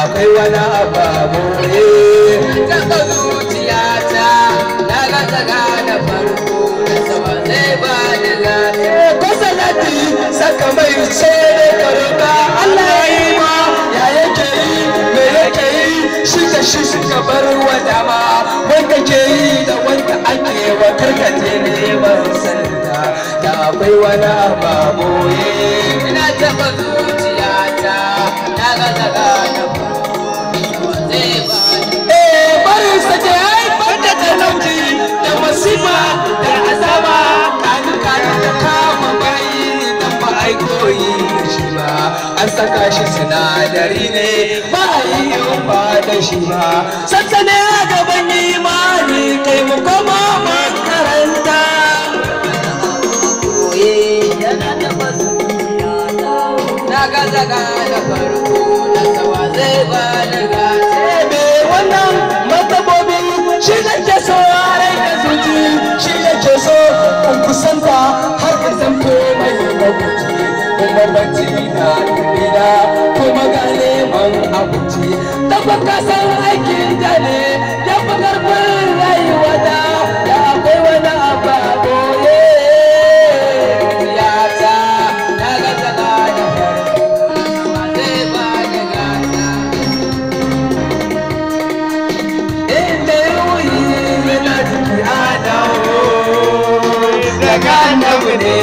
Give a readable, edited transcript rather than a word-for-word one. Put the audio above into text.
akwai wani ababoye taɓa zuciyata na ga daga da farko da sama zai ba da gata ko sanadi saka mai ce da karuka Allah ya yi ma ya yake yi me yake yi shi da shi suka bar wa dama wanda ke yi da wanda ake wa karkace neman sanda da akwai wani ababoye ina taɓa zuciyata na ga daga da farko da sama zai ba da barin sake haifar da talauci da masifa da azaba kanu da kama bayi da ba a koyi da shi ba an saka shi sinadari ne ba a yi ba da shi ba sassane a gaban imani kai mu koma makaranta na ga daga da farko da sama zai ba da gata wannan matsabobi shi ne ke so rai da zuci shi ne ke so in kusanta har ka zamto mai mabuci kuma bacci na dubina kuma ga neman abinci tabbata san aikin da ne ya fi karfin rayuwa da akwai wani abu a boye zuciyata na ga daga da farko da sama zai ba da gata inda ruhi yana jiki a dawo daga annabi ne